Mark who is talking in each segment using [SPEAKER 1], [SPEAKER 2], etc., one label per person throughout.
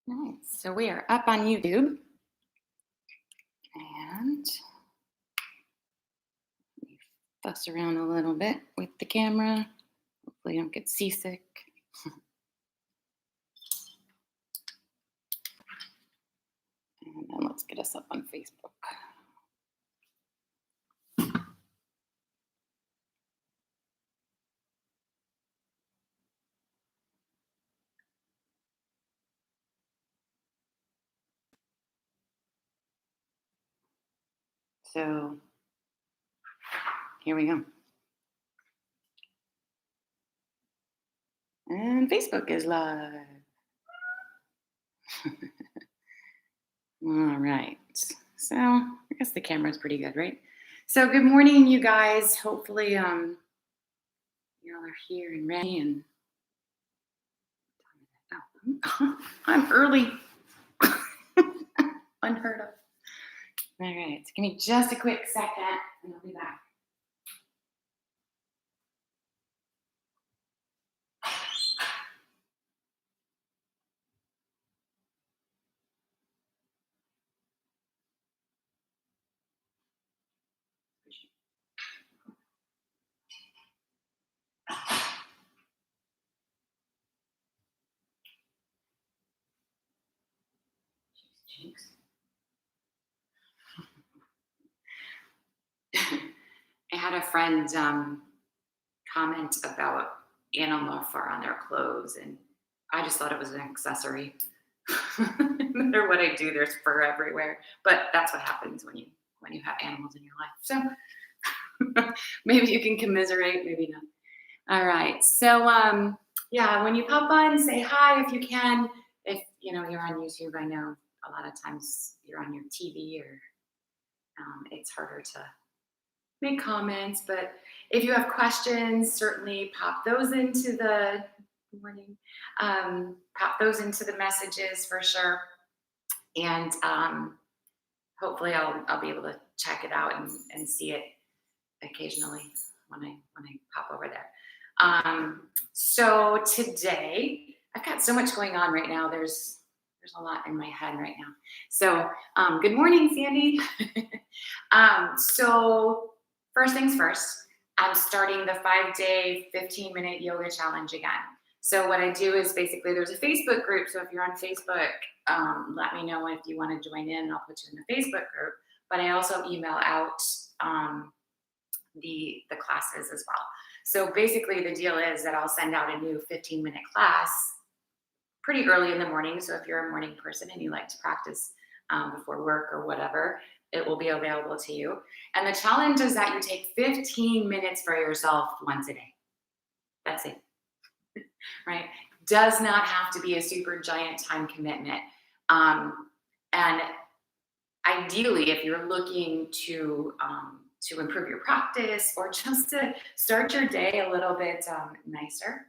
[SPEAKER 1] Nice. So we are up on YouTube and fuss around a little bit with the camera. Hopefully, you don't get seasick. And then let's get us up on Facebook. So here we go. And Facebook is live. All right. So I guess the camera's pretty good, right? So good morning, you guys. Hopefully, y'all are here and ready. And I'm early. Unheard of. All right. So give me just a quick second, and I'll be back. Jinx. I had a friend comment about animal fur on their clothes, and I just thought it was an accessory. No matter what I do, there's fur everywhere. But that's what happens when you have animals in your life. So maybe you can commiserate, maybe not. All right. So yeah, when you pop on, say hi if you can. If you're on YouTube, I know a lot of times you're on your TV or it's harder to make comments, but if you have questions, certainly pop those into the morning. Pop those into the messages for sure, and hopefully I'll be able to check it out and see it occasionally when I pop over there. So today I've got so much going on right now. There's a lot in my head right now. So good morning, Sandy. So first things first, I'm starting the 5-day, 15-minute yoga challenge again. So what I do is basically there's a Facebook group. So if you're on Facebook, let me know if you want to join in, and I'll put you in the Facebook group. But I also email out the classes as well. So basically the deal is that I'll send out a new 15-minute class pretty early in the morning. So if you're a morning person and you like to practice before work or whatever, it will be available to you. And the challenge is that you take 15 minutes for yourself once a day. That's it. Right? Does not have to be a super giant time commitment. And ideally, if you're looking to improve your practice or just to start your day a little bit nicer,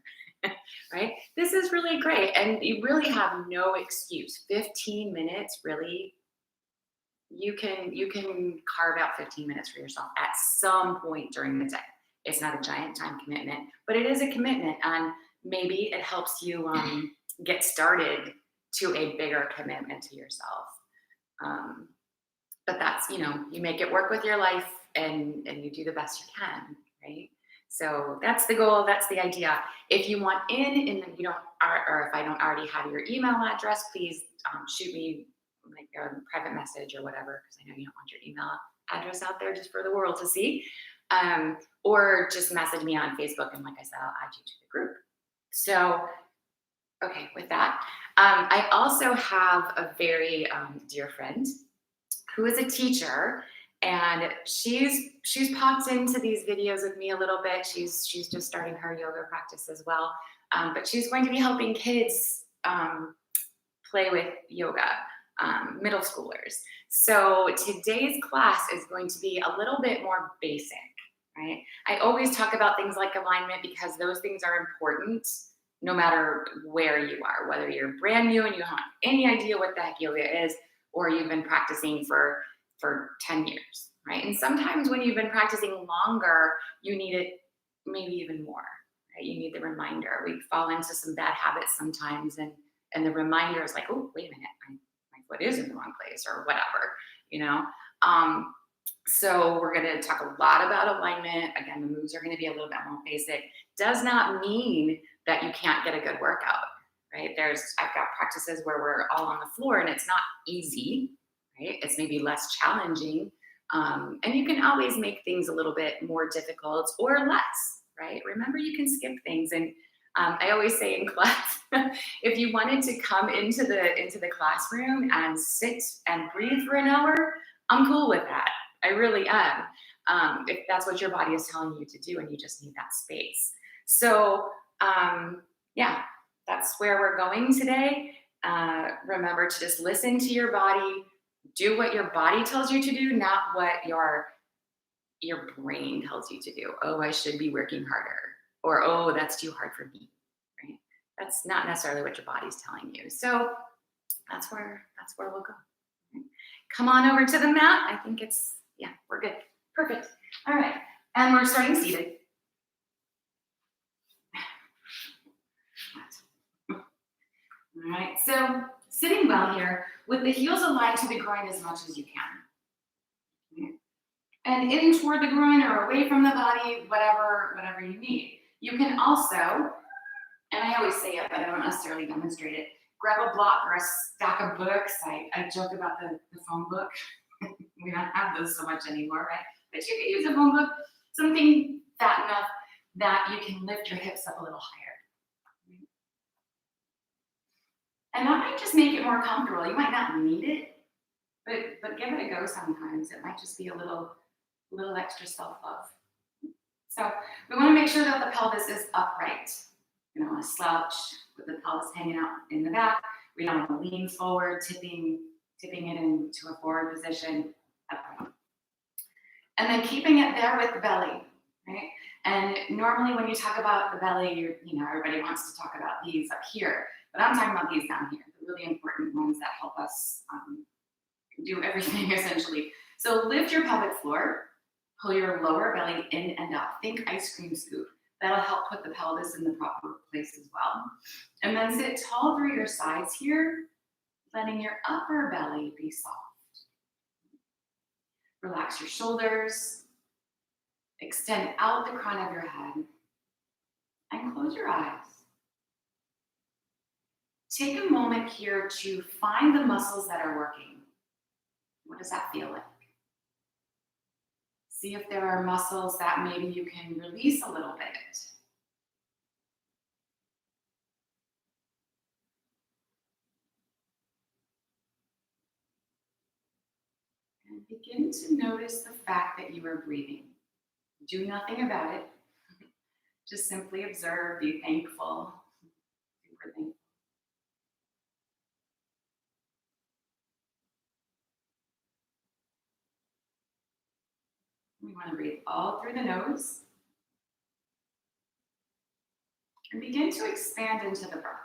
[SPEAKER 1] right? This is really great. And you really have no excuse. 15 minutes, really, you can carve out 15 minutes for yourself at some point during the day. It's not a giant time commitment, but it is a commitment. And maybe it helps you get started to a bigger commitment to yourself. But that's, you make it work with your life and you do the best you can, right? So that's the goal. That's the idea. If you want in and you don't, or if I don't already have your email address, please shoot me like a private message or whatever, because I know you don't want your email address out there just for the world to see. Or just message me on Facebook, and like I said, I'll add you to the group. So, okay, with that, I also have a very dear friend who is a teacher, and she's popped into these videos with me a little bit. She's just starting her yoga practice as well, but she's going to be helping kids play with yoga, middle schoolers. So today's class is going to be a little bit more basic, right? I always talk about things like alignment because those things are important no matter where you are, whether you're brand new and you don't have any idea what the heck yoga is, or you've been practicing for 10 years, right? And sometimes when you've been practicing longer, you need it maybe even more, right? You need the reminder. We fall into some bad habits sometimes, and And the reminder is like, oh, wait a minute, my foot is in the wrong place or whatever, you know? So we're going to talk a lot about alignment. Again, the moves are going to be a little bit more basic. Does not mean that you can't get a good workout, right? I've got practices where we're all on the floor and it's not easy, right? It's maybe less challenging. And you can always make things a little bit more difficult or less, right? Remember, you can skip things. And I always say in class, if you wanted to come into the classroom and sit and breathe for an hour, I'm cool with that. I really am. If that's what your body is telling you to do and you just need that space. So yeah, that's where we're going today. Remember to just listen to your body, do what your body tells you to do, not what your brain tells you to do. Oh, I should be working harder, or oh, that's too hard for me, right? That's not necessarily what your body's telling you. So that's where we'll go. Right? Come on over to the mat. I think we're good. Perfect. All right, and we're starting seated. All right, so sitting well here with the heels aligned to the groin as much as you can. And in toward the groin or away from the body, whatever you need. You can also, and I always say it, but I don't necessarily demonstrate it, grab a block or a stack of books. I joke about the phone book. We don't have those so much anymore, right? But you can use a phone book, something fat enough that you can lift your hips up a little higher. And that might just make it more comfortable. You might not need it, but give it a go sometimes. It might just be a little extra self-love. So we want to make sure that the pelvis is upright. We don't want to slouch with the pelvis hanging out in the back. We don't want to lean forward, tipping it into a forward position. Upright. And then keeping it there with the belly, right? And normally when you talk about the belly, everybody wants to talk about these up here, but I'm talking about these down here, the really important ones that help us do everything essentially. So lift your pelvic floor, pull your lower belly in and up. Think ice cream scoop. That'll help put the pelvis in the proper place as well. And then sit tall through your sides here, letting your upper belly be soft. Relax your shoulders, extend out the crown of your head, and close your eyes. Take a moment here to find the muscles that are working. What does that feel like? See if there are muscles that maybe you can release a little bit. And begin to notice the fact that you are breathing. Do nothing about it. Just simply observe, be thankful, super thankful. We want to breathe all through the nose. And begin to expand into the breath.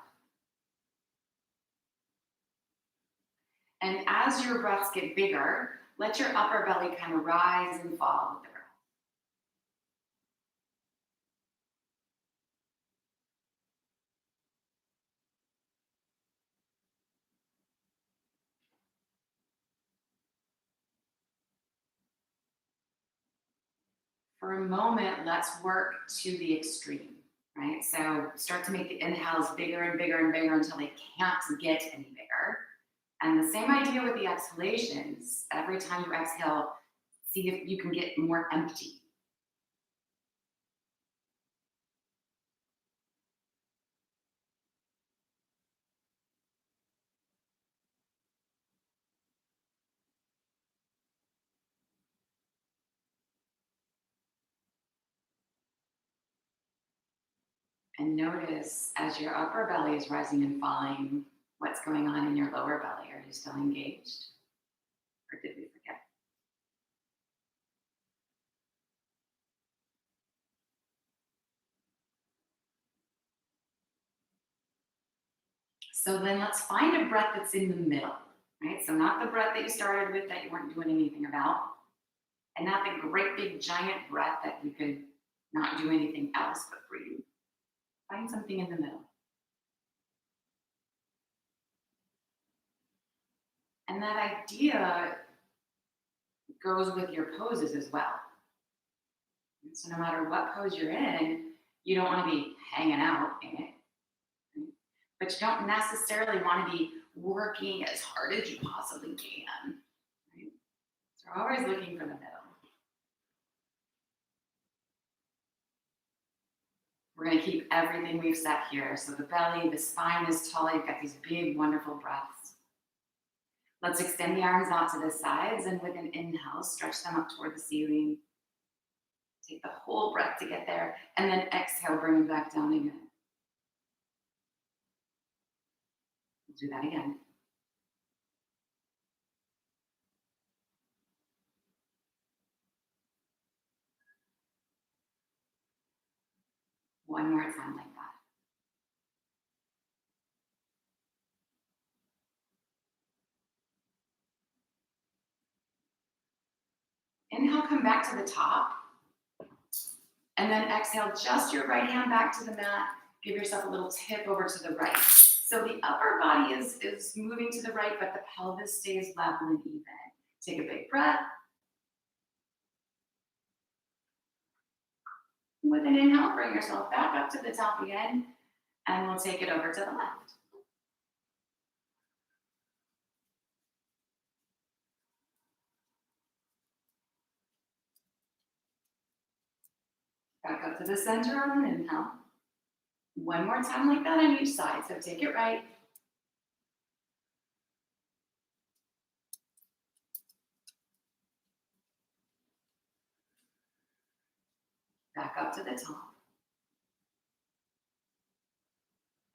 [SPEAKER 1] And as your breaths get bigger, let your upper belly kind of rise and fall with the breath. For a moment, let's work to the extreme, right? So start to make the inhales bigger and bigger and bigger until they can't get any bigger. And the same idea with the exhalations. Every time you exhale, see if you can get more empty. And notice as your upper belly is rising and falling, what's going on in your lower belly. Are you still engaged? Or did we forget? So then let's find a breath that's in the middle, right? So not the breath that you started with that you weren't doing anything about, and not the great big giant breath that you could not do anything else but breathe. Find something in the middle. And that idea goes with your poses as well. So no matter what pose you're in, you don't want to be hanging out in it, right? But you don't necessarily want to be working as hard as you possibly can, right? So we're always looking for the middle. We're going to keep everything we've set here. So the belly, the spine is tall. You've got these big, wonderful breaths. Let's extend the arms out to the sides, and with an inhale, stretch them up toward the ceiling. Take the whole breath to get there, and then exhale, bring them back down again. We'll do that again. One more time like that. Inhale, come back to the top. And then exhale, just your right hand back to the mat. Give yourself a little tip over to the right. So the upper body is moving to the right, but the pelvis stays level and even. Take a big breath. With an inhale, bring yourself back up to the top again, and we'll take it over to the left. Back up to the center on an inhale. One more time like that on each side. So take it right. Back up to the top.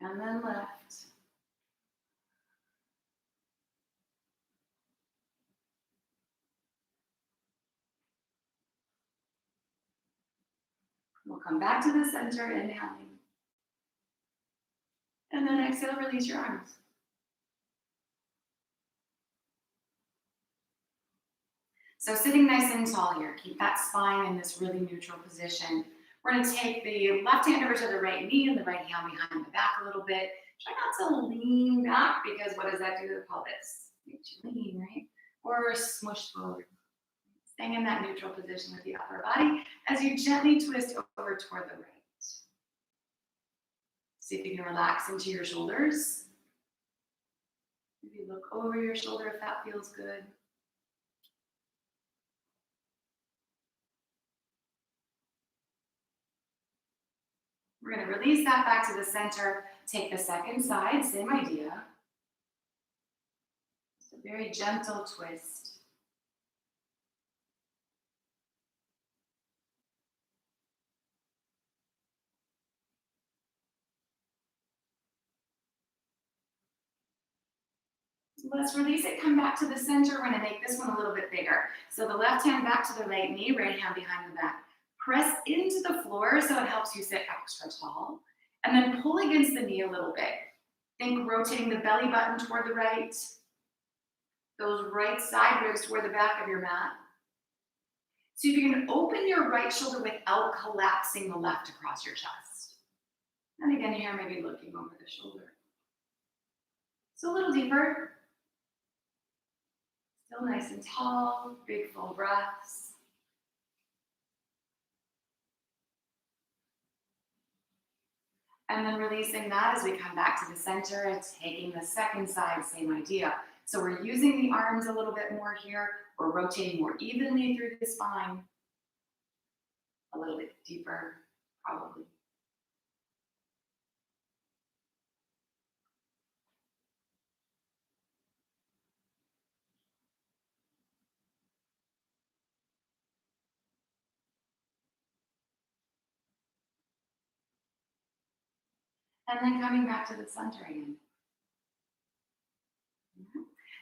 [SPEAKER 1] And then left. We'll come back to the center, inhaling. And then exhale, release your arms. So sitting nice and tall here, keep that spine in this really neutral position. We're going to take the left hand over to the right knee and the right hand behind the back a little bit. Try not to lean back, because what does that do to the pelvis? Makes you lean, right? Or smush forward. Staying in that neutral position with the upper body as you gently twist over toward the right. See if you can relax into your shoulders. Maybe look over your shoulder if that feels good. We're going to release that back to the center. Take the second side, same idea. Just a very gentle twist. Let's release it, come back to the center. We're going to make this one a little bit bigger. So the left hand back to the right knee, right hand behind the back. Press into the floor so it helps you sit extra tall. And then pull against the knee a little bit. Think rotating the belly button toward the right. Those right side ribs toward the back of your mat. So if you can open your right shoulder without collapsing the left across your chest. And again here, maybe looking over the shoulder. So a little deeper. Still nice and tall, big full breaths. And then releasing that as we come back to the center and taking the second side, same idea. So we're using the arms a little bit more here. We're rotating more evenly through the spine. A little bit deeper, probably. And then coming back to the center again.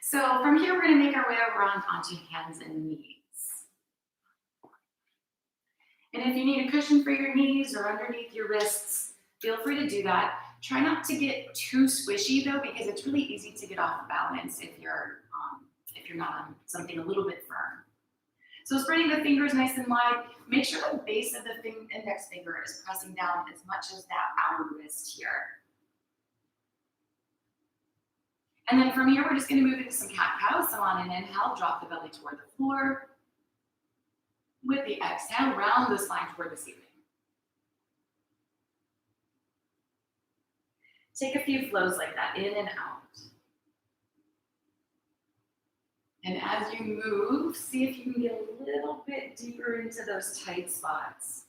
[SPEAKER 1] So from here, we're going to make our way over onto hands and knees. And if you need a cushion for your knees or underneath your wrists, feel free to do that. Try not to get too squishy though, because it's really easy to get off balance if you're not on something a little bit firm. So spreading the fingers nice and wide. Make sure the base of the index finger is pressing down as much as that outer wrist here. And then from here, we're just gonna move into some cat-cow. So on an inhale, drop the belly toward the floor. With the exhale, round the spine toward the ceiling. Take a few flows like that, in and out. And as you move, see if you can get a little bit deeper into those tight spots.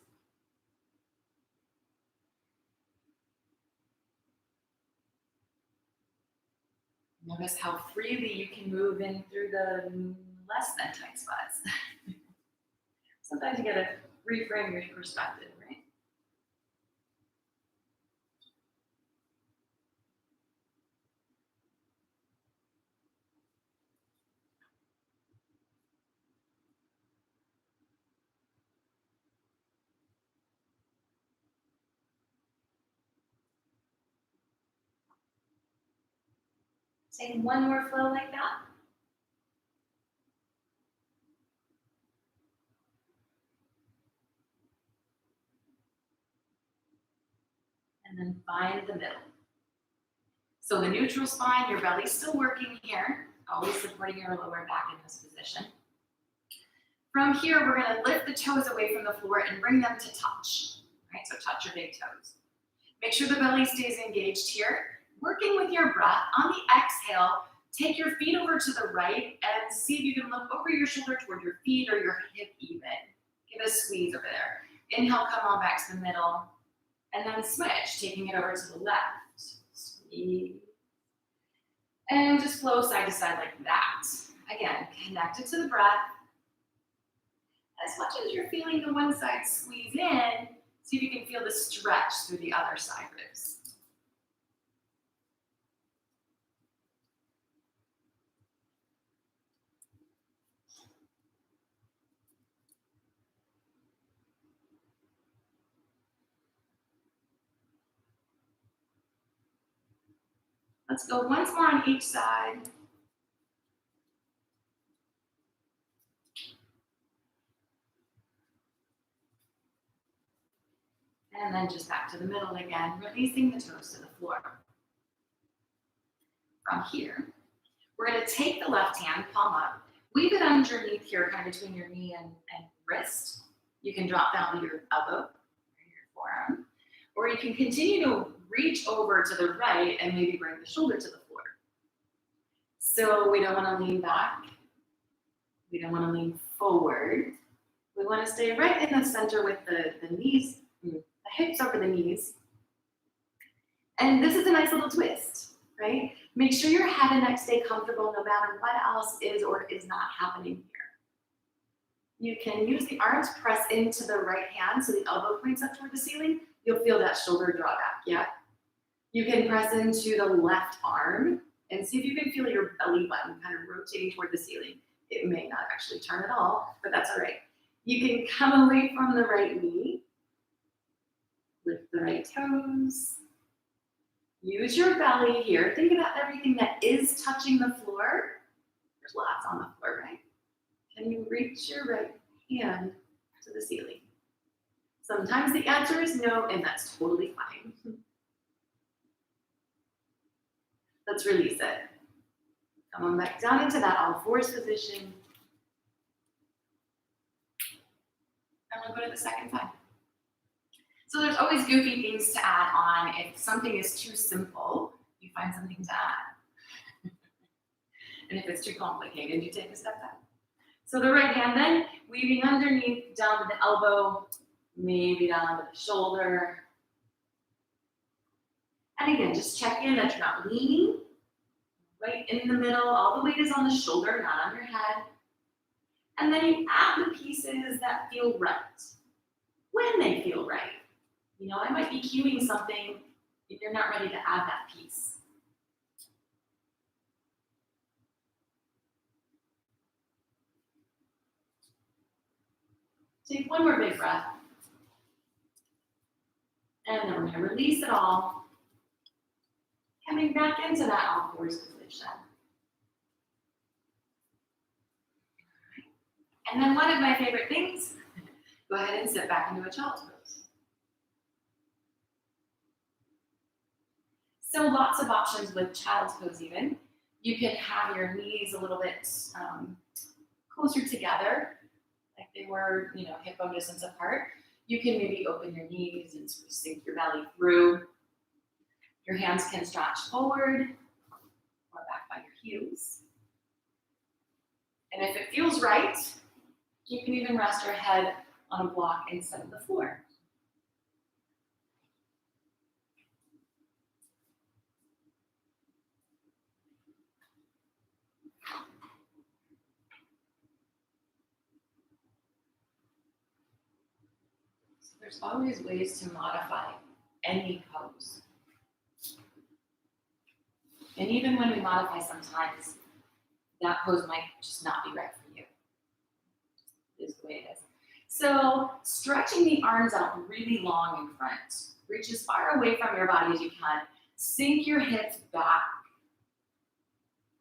[SPEAKER 1] Notice how freely you can move in through the less than tight spots. Sometimes you gotta reframe your perspective, right? Take one more flow like that. And then find the middle. So the neutral spine, your belly's still working here, always supporting your lower back in this position. From here, we're gonna lift the toes away from the floor and bring them to touch, right? So touch your big toes. Make sure the belly stays engaged here. Working with your breath, on the exhale, take your feet over to the right and see if you can look over your shoulder toward your feet or your hip even. Give a squeeze over there. Inhale, come on back to the middle. And then switch, taking it over to the left. Squeeze. And just flow side to side like that. Again, connect it to the breath. As much as you're feeling the one side squeeze in, see if you can feel the stretch through the other side ribs. Let's go once more on each side. And then just back to the middle again, releasing the toes to the floor. From here, we're gonna take the left hand, palm up, weave it underneath here, kind of between your knee and wrist. You can drop down to your elbow or your forearm, or you can continue to reach over to the right and maybe bring the shoulder to the floor. So we don't wanna lean back. We don't wanna lean forward. We wanna stay right in the center with the knees, the hips over the knees. And this is a nice little twist, right? Make sure your head and neck stay comfortable no matter what else is or is not happening here. You can use the arms, press into the right hand so the elbow points up toward the ceiling. You'll feel that shoulder draw back, yeah? You can press into the left arm and see if you can feel your belly button kind of rotating toward the ceiling. It may not actually turn at all, but that's all right. You can come away from the right knee, lift the right toes, use your belly here. Think about everything that is touching the floor. There's lots on the floor, right? Can you reach your right hand to the ceiling? Sometimes the answer is no, and that's totally fine. Let's release it. Come on back down into that all fours position. And we'll go to the second side. So there's always goofy things to add on. If something is too simple, you find something to add. And if it's too complicated, you take a step back. So the right hand then, weaving underneath, down to the elbow, maybe down to the shoulder. And again, just check in that you're not leaning. Right in the middle, all the weight is on the shoulder, not on your head. And then you add the pieces that feel right, when they feel right. You know, I might be cueing something if you're not ready to add that piece. Take one more big breath. And then we're gonna release it all. Coming back into that all fours position. And then one of my favorite things, go ahead and sit back into a child's pose. So lots of options with child's pose even. You can have your knees a little bit closer together, like they were, hip bone distance apart. You can maybe open your knees and sort of sink your belly through. Your hands can stretch forward or back by your heels. And if it feels right, you can even rest your head on a block instead of the floor. So there's always ways to modify any pose. And even when we modify sometimes, that pose might just not be right for you. It is the way it is. So stretching the arms out really long in front. Reach as far away from your body as you can. Sink your hips back.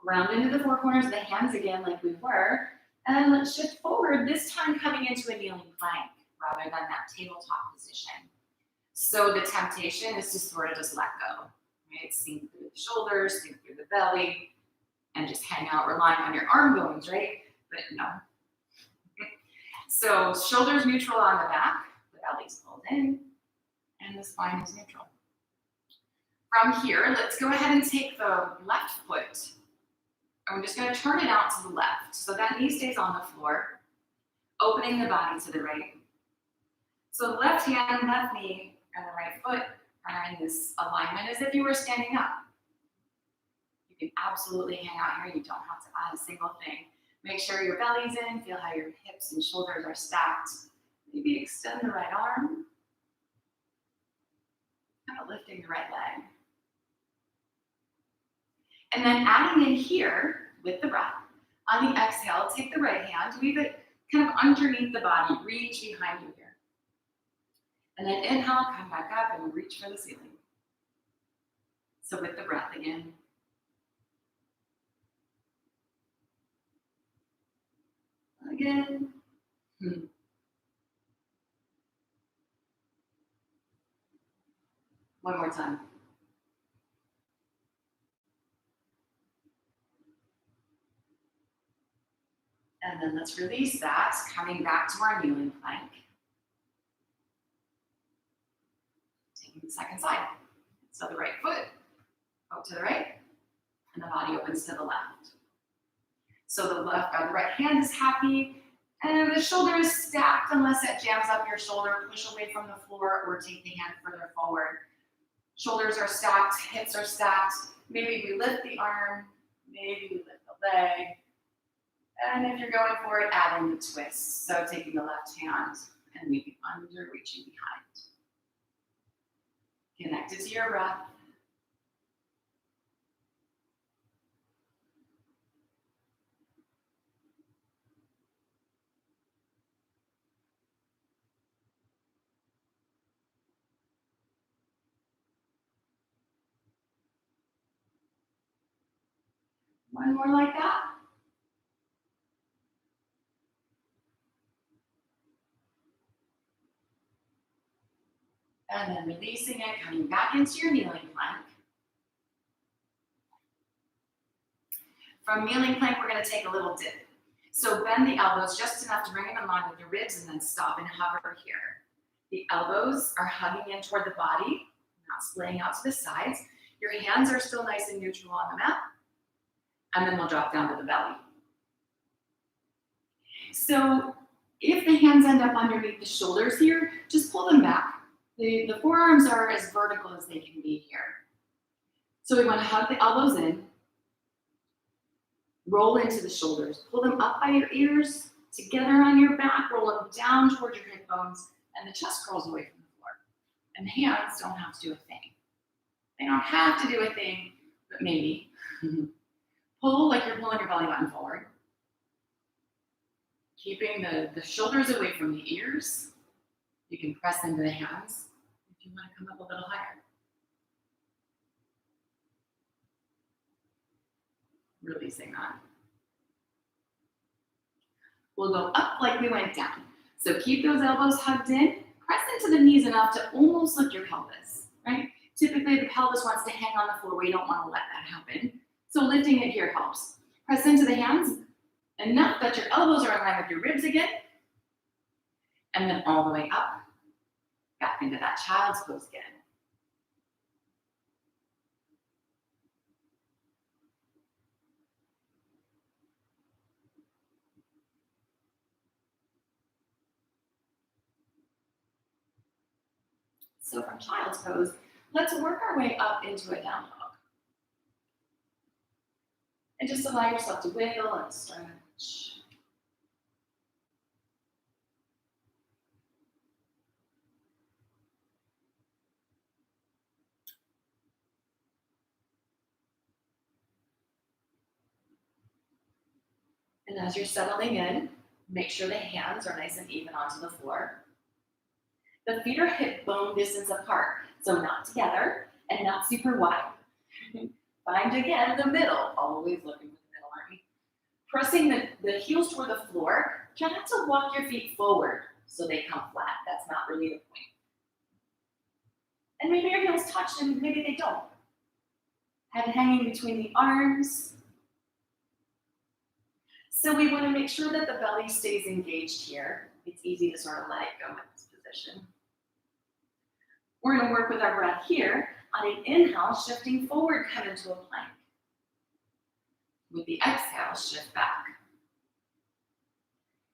[SPEAKER 1] Round into the four corners of the hands again like we were. And let's shift forward, this time coming into a kneeling plank rather than that tabletop position. So the temptation is to sort of just let go. Right? Sink through the shoulders, sink through the belly, and just hang out relying on your arm bones, right? But no. So shoulders neutral on the back, the belly's pulled in, and the spine is neutral. From here, let's go ahead and take the left foot. I'm just going to turn it out to the left. So that knee stays on the floor, opening the body to the right. So left hand, left knee, and the right foot are in this alignment as if you were standing up. You can absolutely hang out here. You don't have to add a single thing. Make sure your belly's in. Feel how your hips and shoulders are stacked. Maybe extend the right arm. Kind of lifting the right leg. And then adding in here with the breath. On the exhale, take the right hand, leave it kind of underneath the body, reach behind you here. And then inhale, come back up and reach for the ceiling. So with the breath again. Again. One more time. And then let's release that, coming back to our kneeling plank. Taking the second side. So the right foot out to the right, and the body opens to the left. So the right hand is happy, and the shoulder is stacked unless it jams up your shoulder. Push away from the floor or take the hand further forward. Shoulders are stacked, hips are stacked. Maybe we lift the arm, maybe we lift the leg. And if you're going for it, add in the twist. So taking the left hand and maybe under, reaching behind. Connect it to your breath. One more like that. And then releasing it, coming back into your kneeling plank. From kneeling plank, we're going to take a little dip. So bend the elbows just enough to bring them in line with the ribs and then stop and hover here. The elbows are hugging in toward the body, not splaying out to the sides. Your hands are still nice and neutral on the mat. And then we'll drop down to the belly. So if the hands end up underneath the shoulders here, just pull them back. The forearms are as vertical as they can be here. So we want to hug the elbows in, roll into the shoulders, pull them up by your ears, together on your back, roll them down towards your hip bones, and the chest curls away from the floor. And the hands don't have to do a thing. They don't have to do a thing, but maybe. Pull like you're pulling your belly button forward. Keeping the shoulders away from the ears. You can press into the hands if you want to come up a little higher. Releasing that. We'll go up like we went down. So keep those elbows hugged in. Press into the knees enough to almost lift your pelvis, right? Typically the pelvis wants to hang on the floor. We don't want to let that happen. So lifting it here helps. Press into the hands enough that your elbows are in line with your ribs again. And then all the way up, back into that child's pose again. So from child's pose, let's work our way up into a down dog. And just allow yourself to wiggle and stretch. And as you're settling in, make sure the hands are nice and even onto the floor. The feet are hip bone distance apart, so not together and not super wide. Find again the middle, always looking for the middle, aren't we? Pressing the heels toward the floor, try not to walk your feet forward so they come flat. That's not really the point. And maybe your heels touch and maybe they don't. Head hanging between the arms. So we want to make sure that the belly stays engaged here. It's easy to sort of let it go in this position. We're going to work with our breath here. On an inhale, shifting forward, come into a plank. With the exhale, shift back.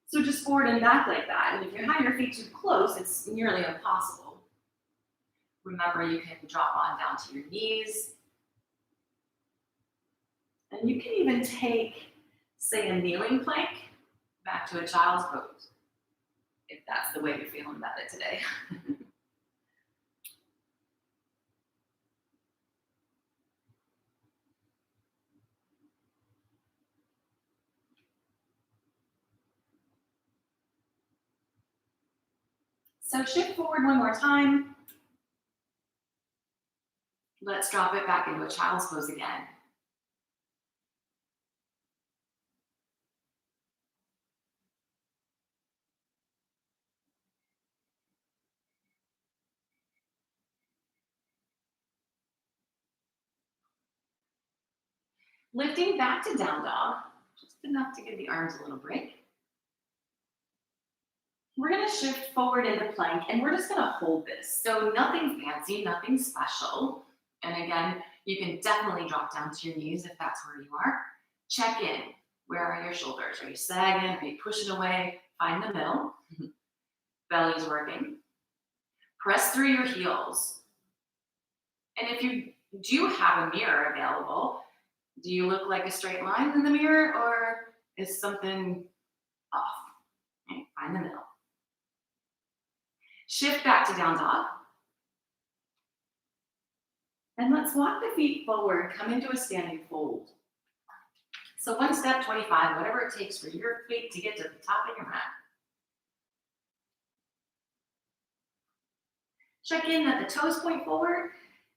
[SPEAKER 1] So just forward and back like that. And if you have your feet too close, it's nearly impossible. Remember, you can drop on down to your knees. And you can even take, say, a kneeling plank back to a child's pose, if that's the way you're feeling about it today. So shift forward one more time. Let's drop it back into a child's pose again. Lifting back to down dog, just enough to give the arms a little break. We're going to shift forward into plank, and we're just going to hold this. So nothing fancy, nothing special. And again, you can definitely drop down to your knees if that's where you are. Check in. Where are your shoulders? Are you sagging? Are you pushing away? Find the middle. Belly's working. Press through your heels. And if you do have a mirror available, do you look like a straight line in the mirror, or is something off? Okay, find the middle. Shift back to down dog. And let's walk the feet forward, come into a standing fold. So one step, 25, whatever it takes for your feet to get to the top of your mat. Check in that the toes point forward.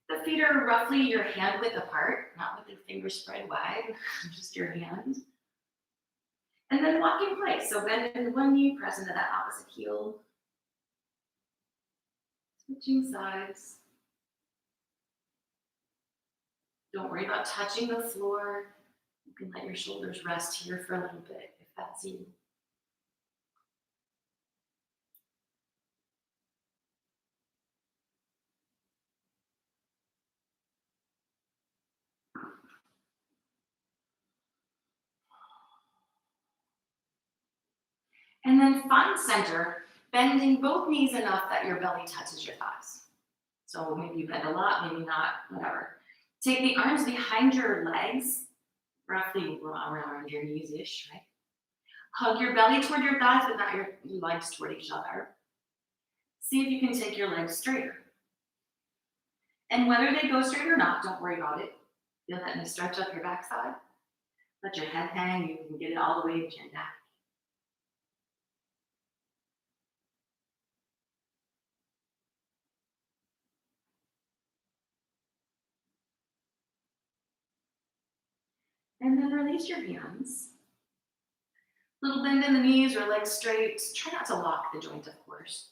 [SPEAKER 1] The feet are roughly your hand width apart, not with your fingers spread wide, just your hand. And then walk in place. So bend into one knee, press into that opposite heel. Switching sides. Don't worry about touching the floor. You can let your shoulders rest here for a little bit if that's you. And then find center, bending both knees enough that your belly touches your thighs. So maybe you bend a lot, maybe not, whatever. Take the arms behind your legs, roughly around your knees-ish, right? Hug your belly toward your thighs, but not your legs toward each other. See if you can take your legs straighter. And whether they go straight or not, don't worry about it. Feel that in the stretch up your backside. Let your head hang. You can get it all the way to your neck. And then release your hands. Little bend in the knees or legs straight. Try not to lock the joint, of course.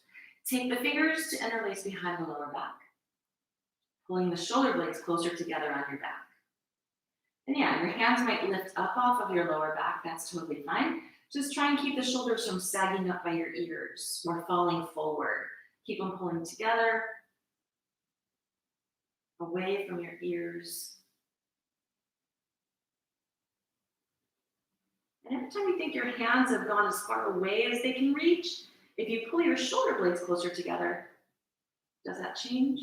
[SPEAKER 1] Take the fingers to interlace behind the lower back. Pulling the shoulder blades closer together on your back.
[SPEAKER 2] And yeah, your hands might lift up off of your lower back. That's totally fine. Just try and keep the shoulders from sagging up by your ears or falling forward. Keep them pulling together, away from your ears. And every time you think your hands have gone as far away as they can reach, if you pull your shoulder blades closer together, does that change?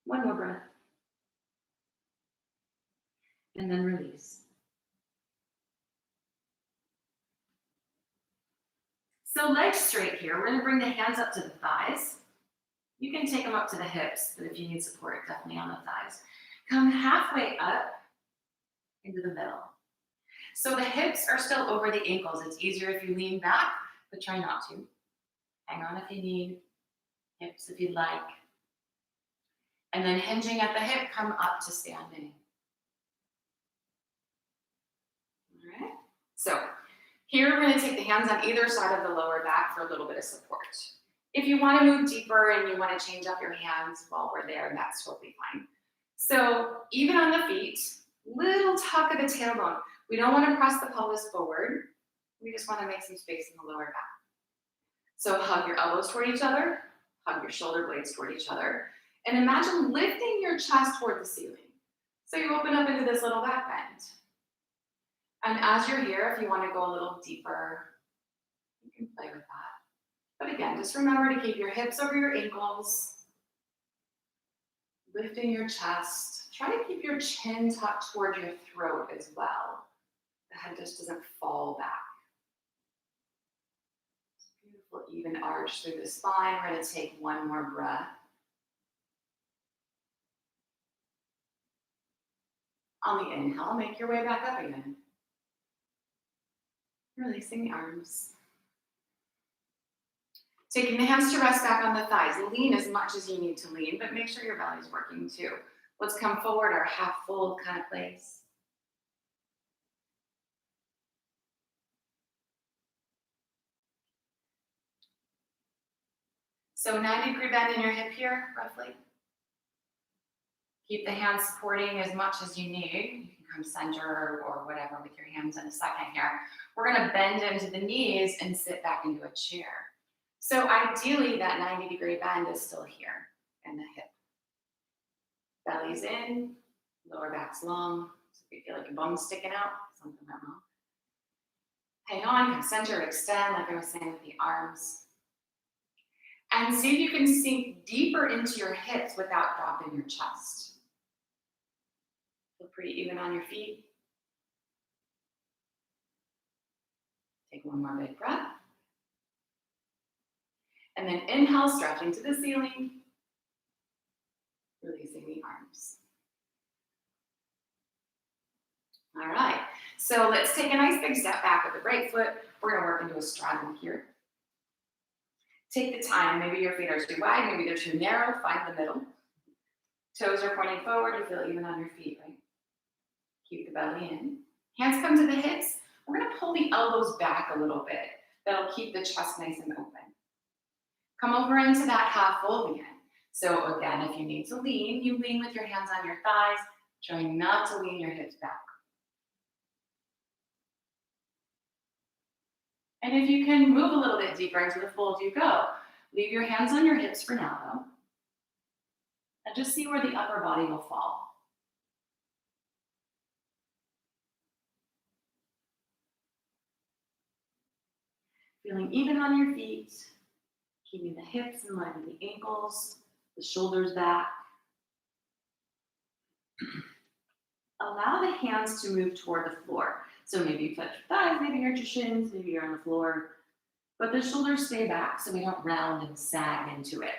[SPEAKER 2] One more breath. And then release. So legs straight here. We're going to bring the hands up to the thighs. You can take them up to the hips, but if you need support, definitely on the thighs. Come halfway up into the middle. So the hips are still over the ankles. It's easier if you lean back, but try not to. Hang on if you need, hips if you'd like. And then hinging at the hip, come up to standing. All right. So here we're going to take the hands on either side of the lower back for a little bit of support. If you want to move deeper and you want to change up your hands while we're there, that's totally fine. So even on the feet, little tuck of the tailbone. We don't want to press the pelvis forward. We just want to make some space in the lower back. So hug your elbows toward each other, hug your shoulder blades toward each other, and imagine lifting your chest toward the ceiling. So you open up into this little back bend. And as you're here, if you want to go a little deeper, you can play with that. But again, just remember to keep your hips over your ankles, lifting your chest. Try to keep your chin tucked toward your throat as well. The head just doesn't fall back. Beautiful even arch through the spine. We're going to take one more breath. On the inhale, make your way back up again. Releasing the arms. Taking the hands to rest back on the thighs. Lean as much as you need to lean, but make sure your belly's working too. Let's come forward, our half fold kind of place. So 90-degree bend in your hip here, roughly. Keep the hands supporting as much as you need. You can come center or whatever with your hands in a second here. We're going to bend into the knees and sit back into a chair. So ideally, that 90-degree bend is still here in the hip. Belly's in, lower back's long. So if you feel like your bone's sticking out, something went wrong. Hang on, come center, extend, like I was saying with the arms. And see if you can sink deeper into your hips without dropping your chest. Feel pretty even on your feet. Take one more big breath. And then inhale, stretching to the ceiling. Releasing the arms. All right, so let's take a nice big step back with the right foot. We're going to work into a straddle here. Take the time. Maybe your feet are too wide, maybe they're too narrow. Find the middle. Toes are pointing forward. You feel even on your feet, right? Keep the belly in. Hands come to the hips. We're going to pull the elbows back a little bit. That'll keep the chest nice and open. Come over into that half fold again. So again, if you need to lean, you lean with your hands on your thighs, trying not to lean your hips back. And if you can move a little bit deeper into the fold, you go. Leave your hands on your hips for now, though. And just see where the upper body will fall. Feeling even on your feet, keeping the hips in line with the ankles, the shoulders back. Allow the hands to move toward the floor. So maybe you touch your thighs, maybe you're at your shins, maybe you're on the floor. But the shoulders stay back so we don't round and sag into it.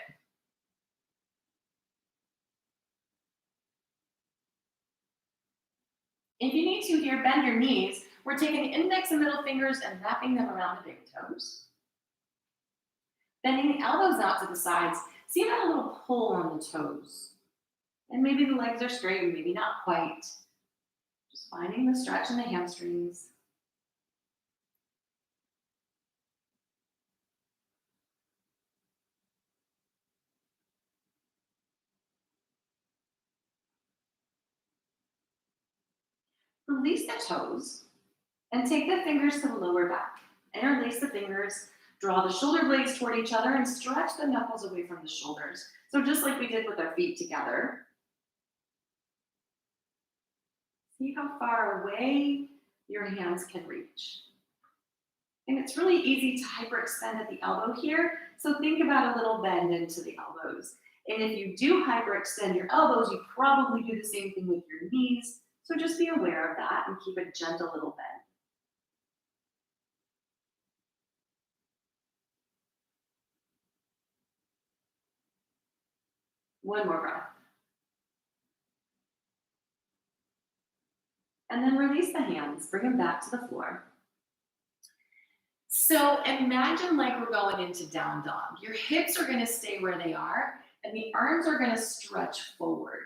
[SPEAKER 2] If you need to here, bend your knees. We're taking the index and middle fingers and wrapping them around the big toes. Bending the elbows out to the sides. See that little pull on the toes. And maybe the legs are straight, maybe not quite. Just finding the stretch in the hamstrings.
[SPEAKER 3] release the toes and take the fingers to the lower back. Interlace the fingers, draw the shoulder blades toward each other and stretch the knuckles away from the shoulders. So just like we did with our feet together. See how far away your hands can reach. And it's really easy to hyperextend at the elbow here. So think about a little bend into the elbows. And if you do hyperextend your elbows, you probably do the same thing with your knees. So just be aware of that and keep a gentle little bend. One more breath. And then release the hands, bring them back to the floor. So imagine like we're going into down dog. Your hips are gonna stay where they are and the arms are gonna stretch forward.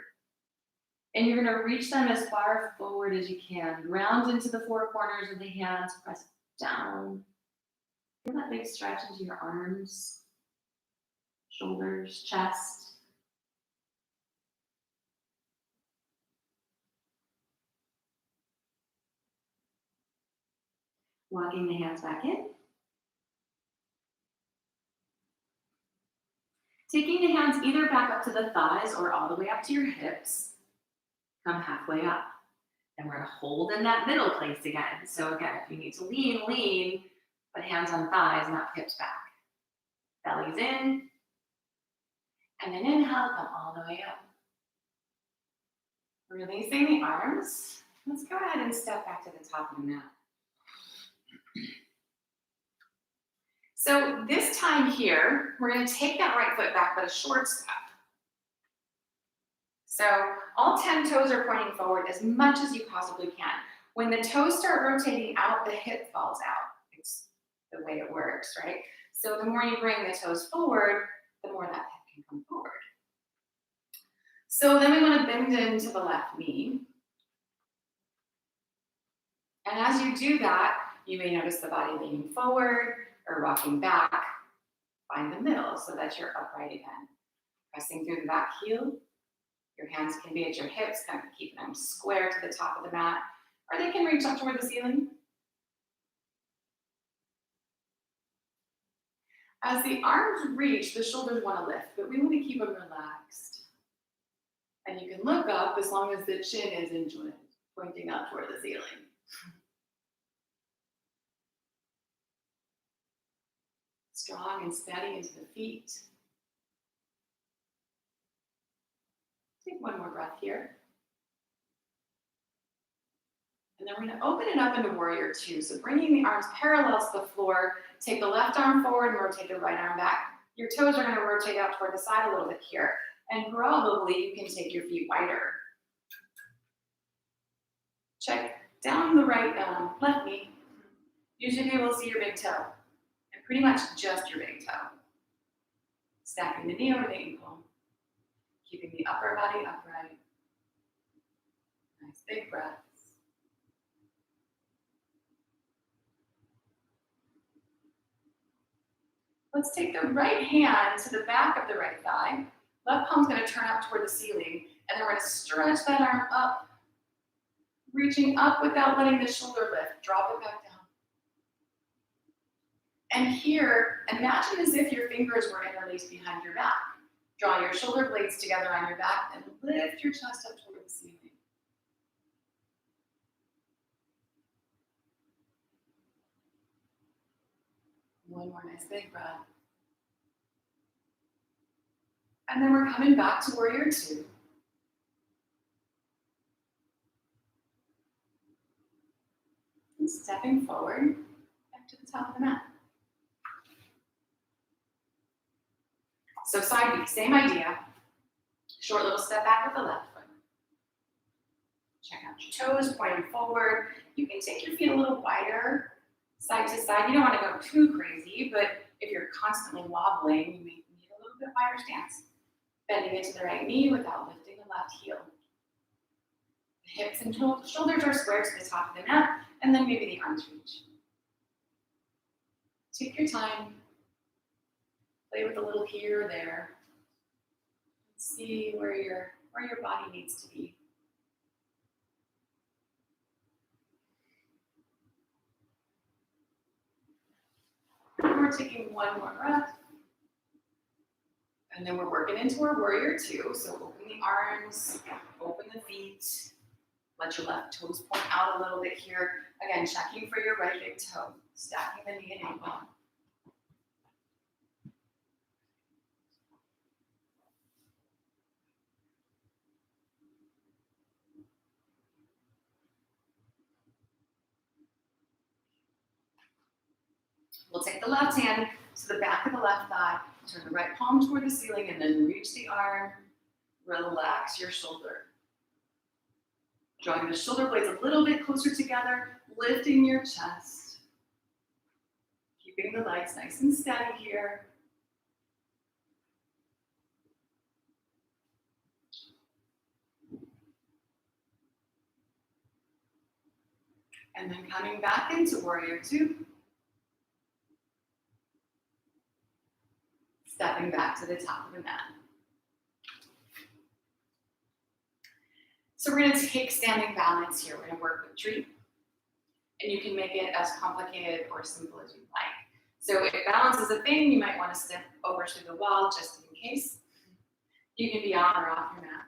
[SPEAKER 3] And you're gonna reach them as far forward as you can. Ground into the four corners of the hands, press down. Feel that big stretch into your arms, shoulders, chest. Walking the hands back in. Taking the hands either back up to the thighs or all the way up to your hips. Come halfway up. And we're gonna hold in that middle place again. So again, if you need to lean, lean, but hands on thighs, not hips back. Belly's in. And then inhale, come all the way up. Releasing the arms. Let's go ahead and step back to the top of the mat. So this time here, we're going to take that right foot back, but a short step. So all 10 toes are pointing forward as much as you possibly can. When the toes start rotating out, the hip falls out. It's the way it works, right? So the more you bring the toes forward, the more that hip can come forward. So then we want to bend into the left knee. And as you do that, you may notice the body leaning forward or rocking back. Find the middle so that you're upright again. Pressing through the back heel. Your hands can be at your hips, kind of keeping them square to the top of the mat, or they can reach up toward the ceiling. As the arms reach, the shoulders want to lift, but we want to keep them relaxed. And you can look up as long as the chin is pointing up toward the ceiling. Strong and steady into the feet. Take one more breath here. And then we're going to open it up into warrior two. So bringing the arms parallel to the floor, take the left arm forward and rotate the right arm back. Your toes are going to rotate out toward the side a little bit here. And probably you can take your feet wider. Check down the left knee. You should be able to see your big toe. And pretty much just your big toe. Stacking the knee over the ankle. Keeping the upper body upright. Nice big breaths. Let's take the right hand to the back of the right thigh. Left palm's going to turn up toward the ceiling. And then we're going to stretch that arm up. Reaching up without letting the shoulder lift. Drop it back down. And here, imagine as if your fingers were interlaced behind your back. Draw your shoulder blades together on your back and lift your chest up toward the ceiling. One more nice big breath. And then we're coming back to warrior two. And stepping forward back to the top of the mat. So side B, same idea. Short little step back with the left foot. Check out your toes, pointing forward. You can take your feet a little wider, side to side. You don't want to go too crazy, but if you're constantly wobbling, you may need a little bit wider stance. Bending into the right knee without lifting the left heel. The hips and shoulders are square to the top of the mat, and then maybe the arms reach. Take your time. Play with a little here or there. See where your body needs to be. we're taking one more breath. And then we're working into our warrior two. So open the arms, open the feet. Let your left toes point out a little bit here. Again, checking for your right big toe. Stacking the knee and ankle. We'll take the left hand to the back of the left thigh, turn the right palm toward the ceiling, and then reach the arm. Relax your shoulder. Drawing the shoulder blades a little bit closer together, lifting your chest. Keeping the legs nice and steady here. And then coming back into warrior two. Stepping back to the top of the mat. So we're gonna take standing balance here. We're gonna work with tree. And you can make it as complicated or simple as you like. So if balance is a thing, you might wanna step over to the wall just in case. You can be on or off your mat.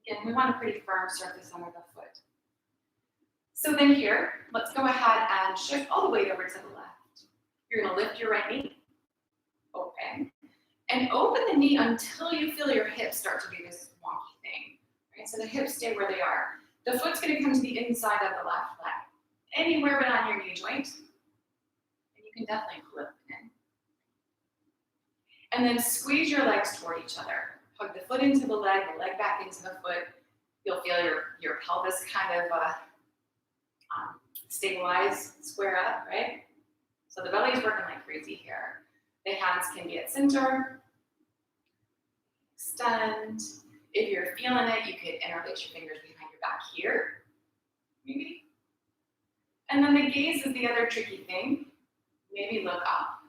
[SPEAKER 3] Again, we want a pretty firm surface under the foot. So then here, let's go ahead and shift all the weight over to the left. You're gonna lift your right knee, open, and open the knee until you feel your hips start to do this wonky thing. Right? So the hips stay where they are. The foot's gonna come to the inside of the left leg, anywhere but on your knee joint. And you can definitely flip in. And then squeeze your legs toward each other. Hug the foot into the leg back into the foot. You'll feel your pelvis kind of stabilize, square up, right? So the belly's working like crazy here. The hands can be at center. Extend. If you're feeling it, you could interlace your fingers behind your back here, maybe. And then the gaze is the other tricky thing. Maybe look up.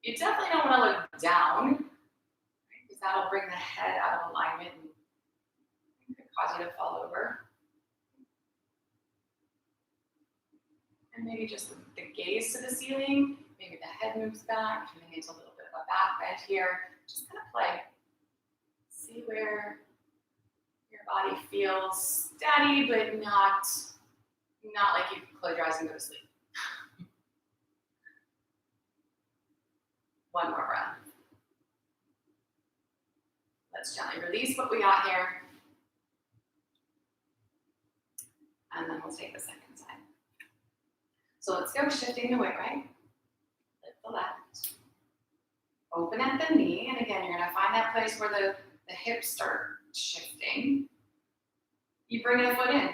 [SPEAKER 3] You definitely don't want to look down, right? Because that'll bring the head out of alignment and could cause you to fall over. And maybe just the gaze to the ceiling. Maybe the head moves back, coming into a little bit of a back bend here. Just kind of play. See where your body feels steady, but not like you can close your eyes and go to sleep. One more breath. Let's gently release what we got here. And then we'll take the second side. So let's go shifting the weight, right? Lift the left. Open at the knee. And again, you're gonna find that place where the hips start shifting. You bring the foot in.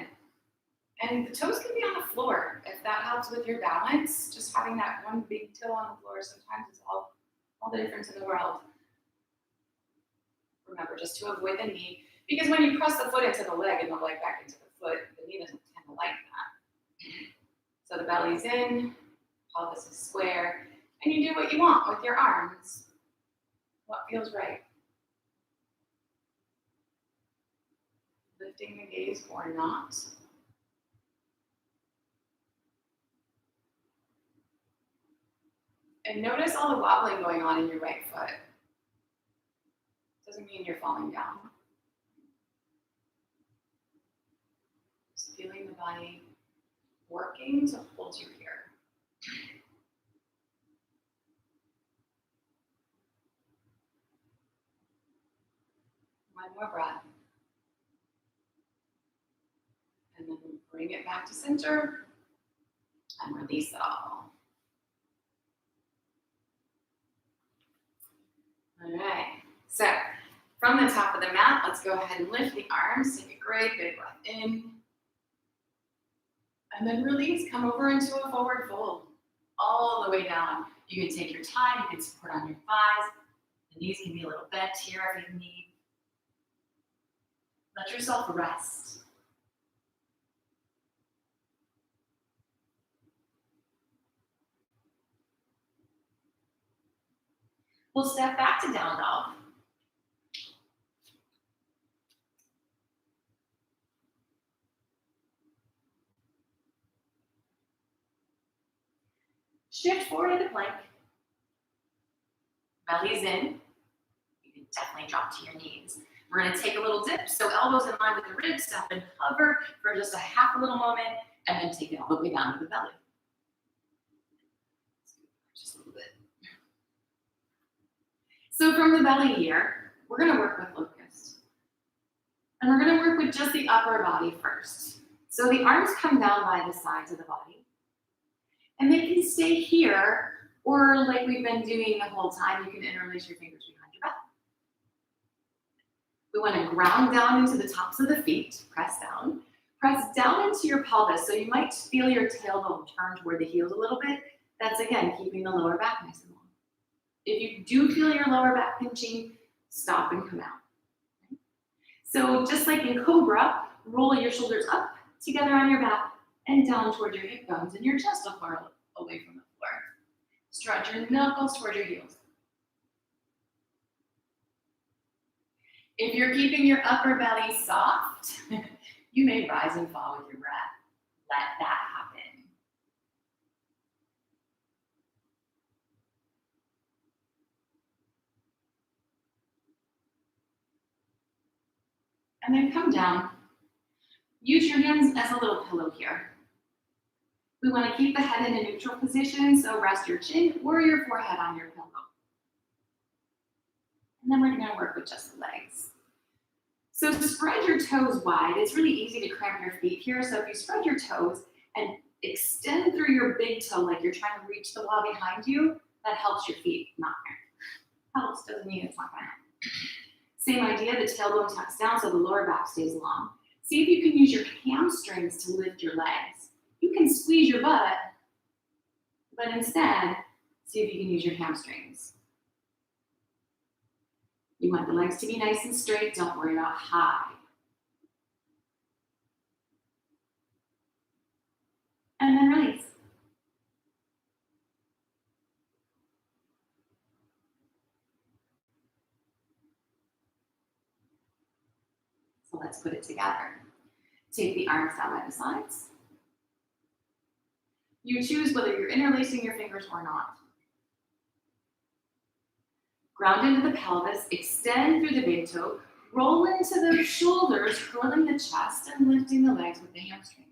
[SPEAKER 3] And the toes can be on the floor. If that helps with your balance, just having that one big toe on the floor sometimes is all the difference in the world. Remember, just to avoid the knee, because when you press the foot into the leg and the leg back into the foot, the knee doesn't tend to like that. So the belly's in, pelvis is square, and you do what you want with your arms. What feels right? Lifting the gaze or not. And notice all the wobbling going on in your right foot. Doesn't mean you're falling down. Just feeling the body working to hold you here. One more breath. And then bring it back to center and release it all. All right, so from the top of the mat, let's go ahead and lift the arms. Take a great big breath in. And then release, come over into a forward fold, all the way down. You can take your time, you can support on your thighs. The knees can be a little bent here if you need. Let yourself rest. We'll step back to down dog. Shift forward into plank.
[SPEAKER 1] Belly's in. You can definitely drop to your knees. We're gonna take a little dip, so elbows in line with the ribs, stop and hover for just a half a little moment, and then take it all the way down to the belly. Just a little bit. So from the belly here, we're gonna work with locust. And we're gonna work with just the upper body first. So the arms come down by the sides of the body. And they can stay here, or like we've been doing the whole time, you can interlace your fingers behind your back. We wanna ground down into the tops of the feet, press down. Press down into your pelvis, so you might feel your tailbone turn toward the heels a little bit. That's again, keeping the lower back nice and long. If you do feel your lower back pinching, stop and come out. So just like in Cobra, roll your shoulders up together on your back and down toward your hip bones and your chest far away from the floor. Stretch your knuckles toward your heels. If you're keeping your upper belly soft, you may rise and fall with your breath. Let that happen. And then come down. Use your hands as a little pillow here. We want to keep the head in a neutral position, so rest your chin or your forehead on your pillow. And then we're going to work with just the legs. So spread your toes wide. It's really easy to cramp your feet here, so if you spread your toes and extend through your big toe like you're trying to reach the wall behind you, that helps your feet not cramp. Helps doesn't mean it's not going to happen. Same idea, the tailbone tucks down so the lower back stays long. See if you can use your hamstrings to lift your legs. You can squeeze your butt, but instead, see if you can use your hamstrings. You want the legs to be nice and straight, don't worry about high. And then release. So let's put it together. Take the arms down by the sides. You choose whether you're interlacing your fingers or not. Ground into the pelvis, extend through the big toe, roll into the shoulders, curling the chest and lifting the legs with the hamstrings.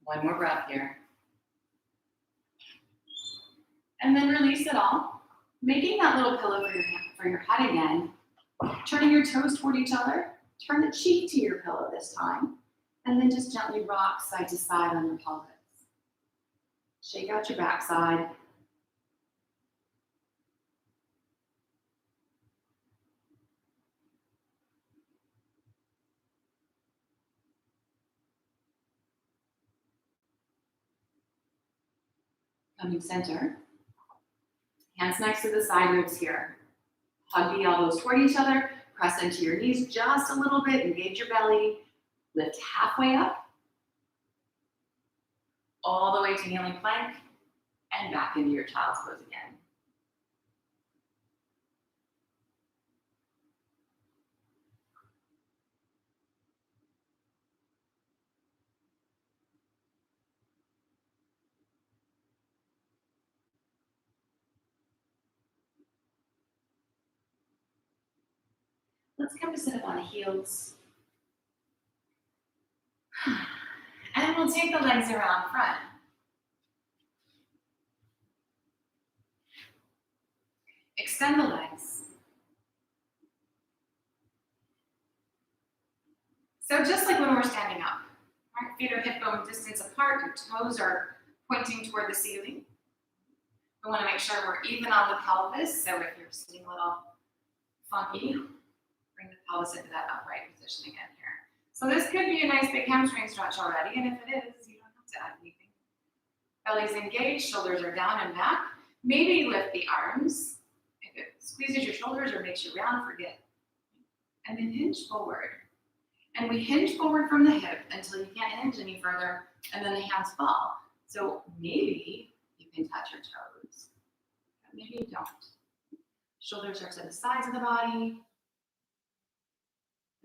[SPEAKER 1] One more breath here. And then release it all, making that little pillow for your head again, turning your toes toward each other, turn the cheek to your pillow this time, and then just gently rock side to side on your pelvis. Shake out your backside. Coming center. Hands next to the side ribs here. Hug the elbows toward each other. Press into your knees just a little bit. Engage your belly. Lift halfway up. All the way to kneeling plank. And back into your child's pose again. Let's come to sit up on the heels. And we'll take the legs around front. Extend the legs. So just like when we're standing up, our feet are hip bone distance apart, your toes are pointing toward the ceiling. We want to make sure we're even on the pelvis, so if you're sitting a little funky, bring the pelvis into that upright position again here. So this could be a nice big hamstring stretch already, and if it is, you don't have to add anything. Belly's engaged, shoulders are down and back. Maybe lift the arms. If it squeezes your shoulders or makes you round, forget. And then hinge forward. And we hinge forward from the hip until you can't hinge any further, and then the hands fall. So maybe you can touch your toes, but maybe you don't. Shoulders are to the sides of the body.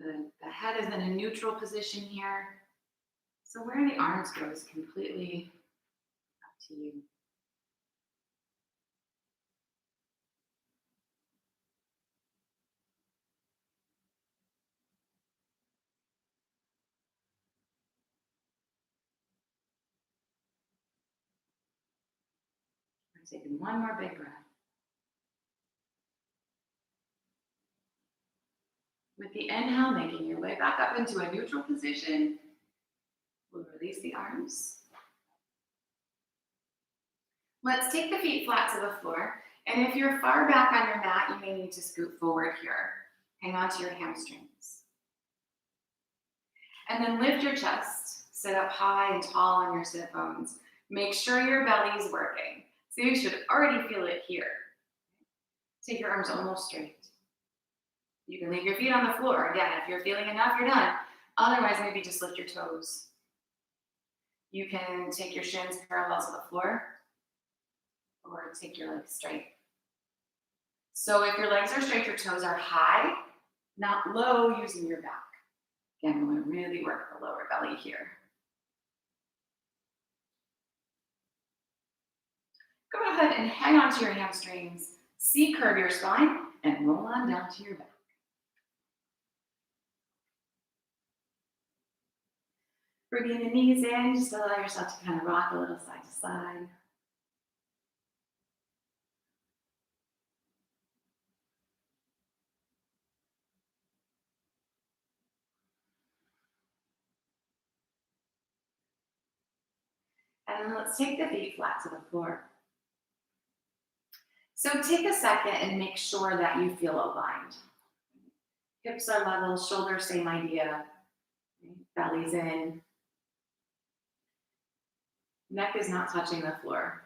[SPEAKER 1] The head is in a neutral position here. So where the arms go is completely up to you. We're taking one more big breath. With the inhale, making your way back up into a neutral position, we'll release the arms. Let's take the feet flat to the floor. And if you're far back on your mat, you may need to scoot forward here. Hang on to your hamstrings. And then lift your chest. Sit up high and tall on your sit bones. Make sure your belly is working. So you should already feel it here. Take your arms almost straight. You can leave your feet on the floor. Again, if you're feeling enough, you're done. Otherwise, maybe just lift your toes. You can take your shins parallel to the floor or take your legs straight. So if your legs are straight, your toes are high, not low, using your back. Again, we want to really work the lower belly here. Go ahead and hang on to your hamstrings. C-curve your spine and roll on down to your back. Bringing the knees in, just allow yourself to kind of rock a little side to side. And then let's take the feet flat to the floor. So take a second and make sure that you feel aligned. Hips are level, shoulders, same idea. Belly's in. Neck is not touching the floor.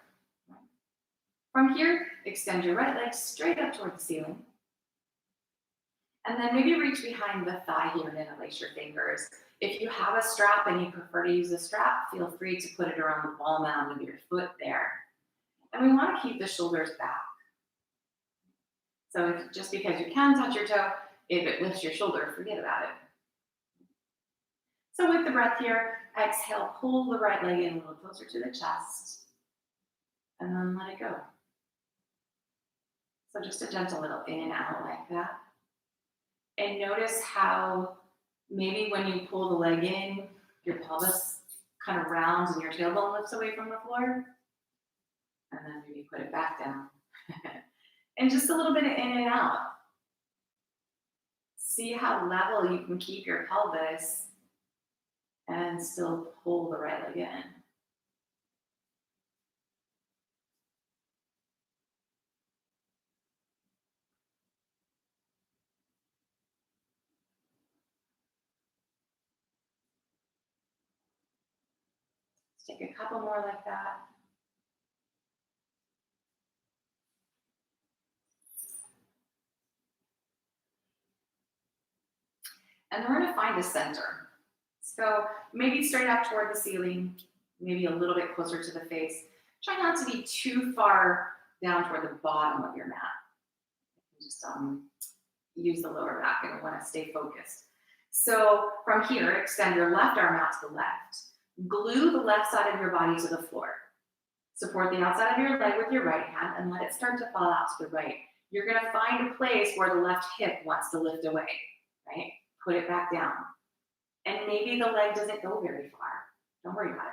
[SPEAKER 1] From here, extend your right leg straight up toward the ceiling. And then maybe reach behind the thigh here and interlace your fingers. If you have a strap and you prefer to use a strap, feel free to put it around the ball mound of your foot there. And we want to keep the shoulders back. So just because you can touch your toe, if it lifts your shoulder, forget about it. So with the breath here, exhale, pull the right leg in a little closer to the chest, and then let it go. So just a gentle little in and out like that. And notice how maybe when you pull the leg in, your pelvis kind of rounds and your tailbone lifts away from the floor. And then maybe put it back down. And just a little bit of in and out. See how level you can keep your pelvis and still pull the right leg in. Let's take a couple more like that. And we're gonna find a center. So maybe straight up toward the ceiling, maybe a little bit closer to the face. Try not to be too far down toward the bottom of your mat. Just use the lower back and want to stay focused. So from here, extend your left arm out to the left. Glue the left side of your body to the floor. Support the outside of your leg with your right hand and let it start to fall out to the right. You're going to find a place where the left hip wants to lift away, right? Put it back down. And maybe the leg doesn't go very far. Don't worry about it.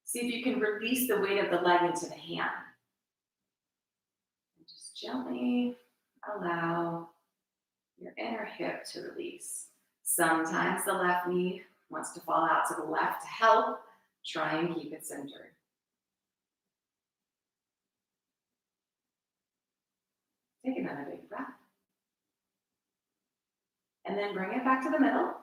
[SPEAKER 1] See if you can release the weight of the leg into the hand. And just gently allow your inner hip to release. Sometimes the left knee wants to fall out to the left to help. Try and keep it centered. Take another big breath. And then bring it back to the middle.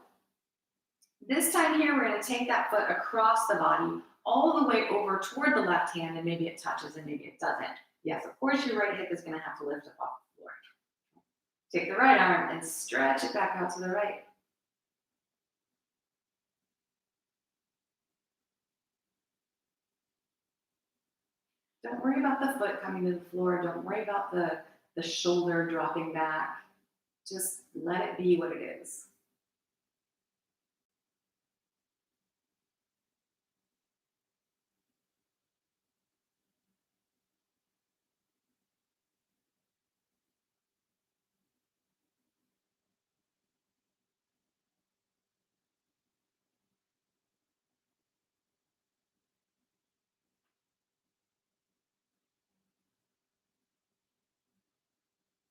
[SPEAKER 1] This time here, we're going to take that foot across the body, all the way over toward the left hand, and maybe it touches and maybe it doesn't. Yes, of course, your right hip is going to have to lift up off the floor. Take the right arm and stretch it back out to the right. Don't worry about the foot coming to the floor. Don't worry about the shoulder dropping back. Just let it be what it is.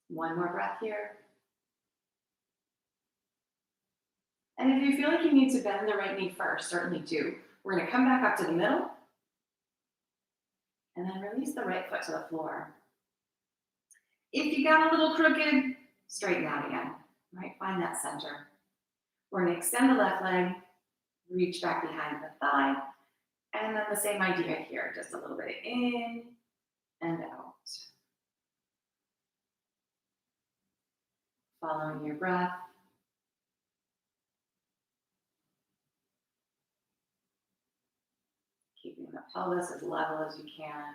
[SPEAKER 3] One more breath here. And if you feel like you need to bend the right knee first, certainly do. We're going to come back up to the middle and then release the right foot to the floor. If you got a little crooked, straighten out again, right? Find that center. We're going to extend the left leg, reach back behind the thigh, and then the same idea here, just a little bit in and out. Following your breath. Keeping the pelvis as level as you can.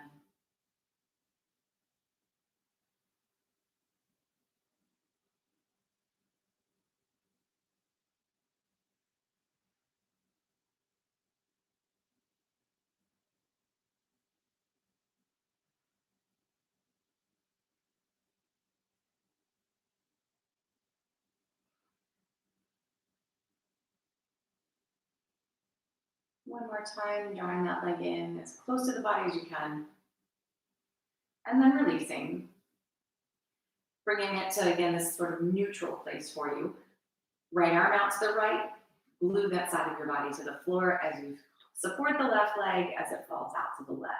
[SPEAKER 3] One more time, drawing that leg in as close to the body as you can. And then releasing. Bringing it to, again, this sort of neutral place for you. Right arm out to the right, glue that side of your body to the floor as you support the left leg as it falls out to the left.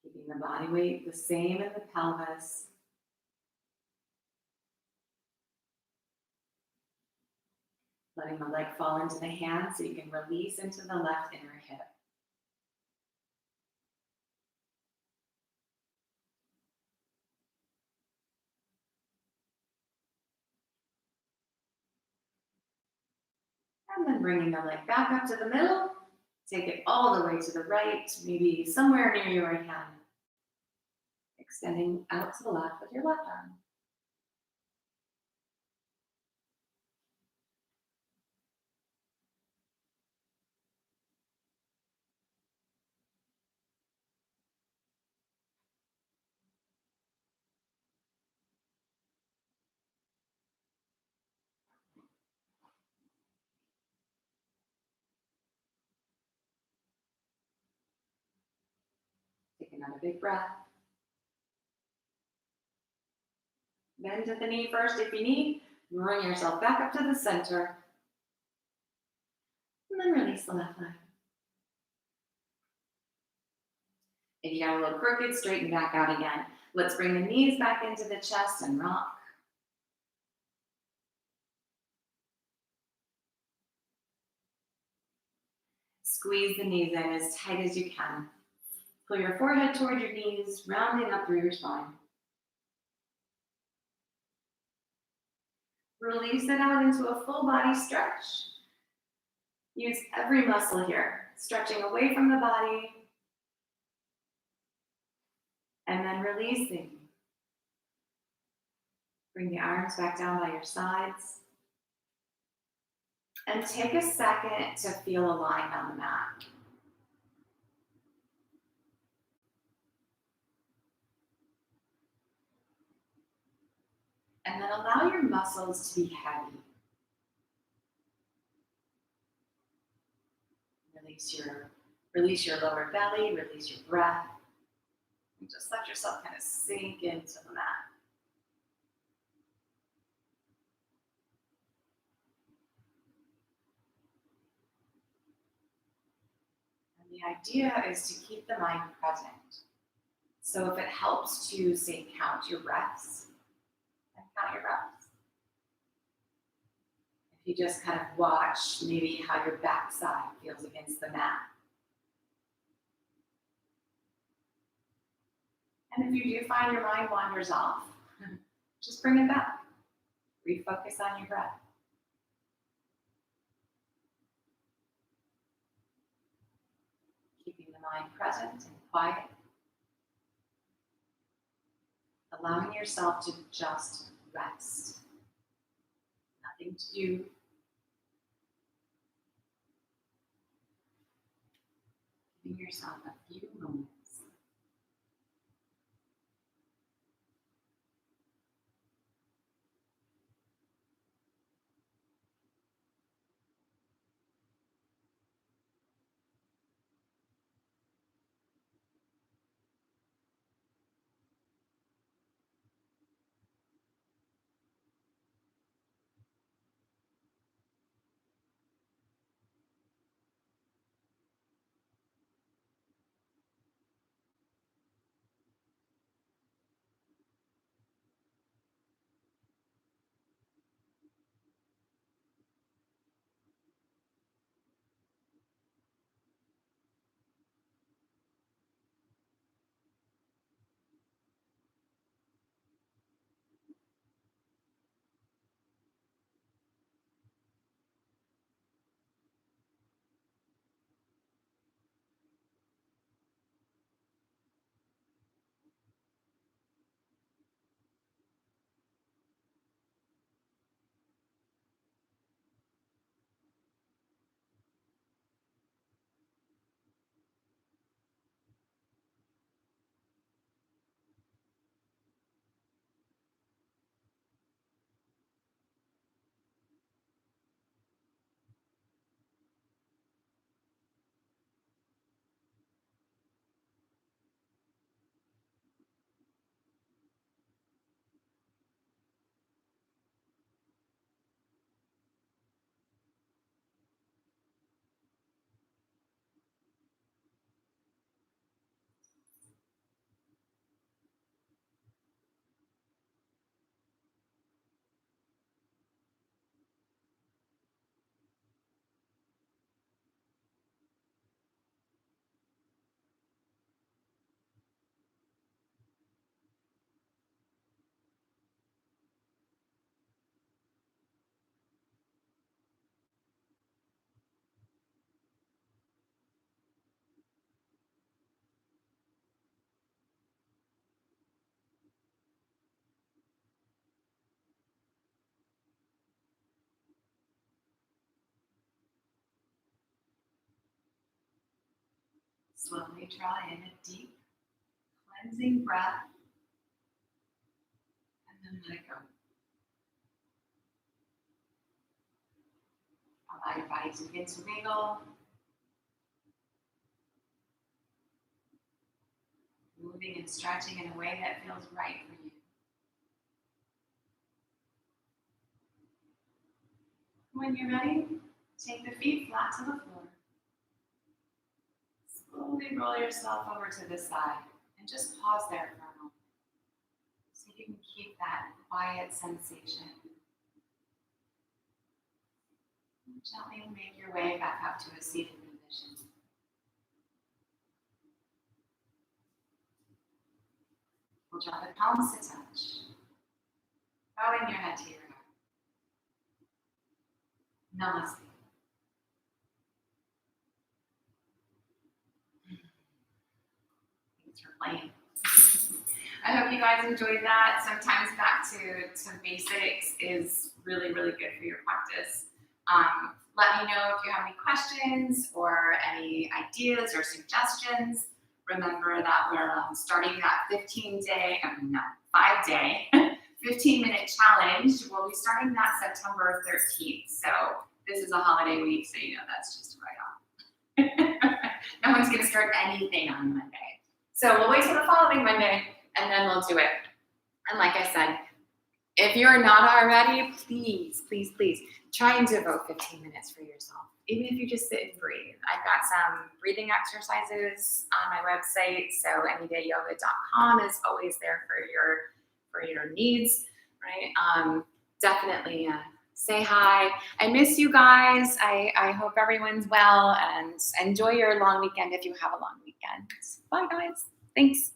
[SPEAKER 3] Keeping the body weight the same in the pelvis. Letting the leg fall into the hand so you can release into the left inner hip. And then bringing the leg back up to the middle. Take it all the way to the right, maybe somewhere near your right hand. Extending out to the left with your left arm. Take another big breath. Bend at the knee first if you need. Bring yourself back up to the center. And then release the left leg. If you got a little crooked, straighten back out again. Let's bring the knees back into the chest and rock. Squeeze the knees in as tight as you can. Pull your forehead toward your knees, rounding up through your spine. Release it out into a full body stretch. Use every muscle here, stretching away from the body, and then releasing. Bring the arms back down by your sides. And take a second to feel aligned on the mat. And then allow your muscles to be heavy. Release your lower belly, release your breath. And just let yourself kind of sink into the mat. And the idea is to keep the mind present. So if it helps to, say, count your breaths, then count your breaths. If you just kind of watch maybe how your backside feels against the mat. And if you do find your mind wanders off, just bring it back. Refocus on your breath. Keeping the mind present and quiet. Allowing yourself to just rest. Nothing to do. Giving yourself a few moments. Slowly draw in a deep, cleansing breath, and then let it go. Allow your body to begin to wiggle, moving and stretching in a way that feels right for you. When you're ready, take the feet flat to the floor. Slowly roll yourself over to the side and just pause there for a moment so you can keep that quiet sensation. Gently make your way back up to a seated position. We'll draw the palms to touch, bowing your head to your heart. Namaste. Thanks for playing. I hope you guys enjoyed that. Sometimes back to basics is really, really good for your practice. Let me know if you have any questions or any ideas or suggestions. Remember that we're starting that 5-day, 15-minute challenge. We'll be starting that September 13th. So this is a holiday week, so you know that's just right off. No one's going to start anything on Monday. So we'll wait till the following Monday, and then we'll do it. And like I said, if you're not already, please, please, please try and devote 15 minutes for yourself. Even if you just sit and breathe. I've got some breathing exercises on my website. So anydayyoga.com is always there for your needs, right? Definitely say hi. I miss you guys. I hope everyone's well, and enjoy your long weekend if you have a long weekend. Bye guys. Thanks.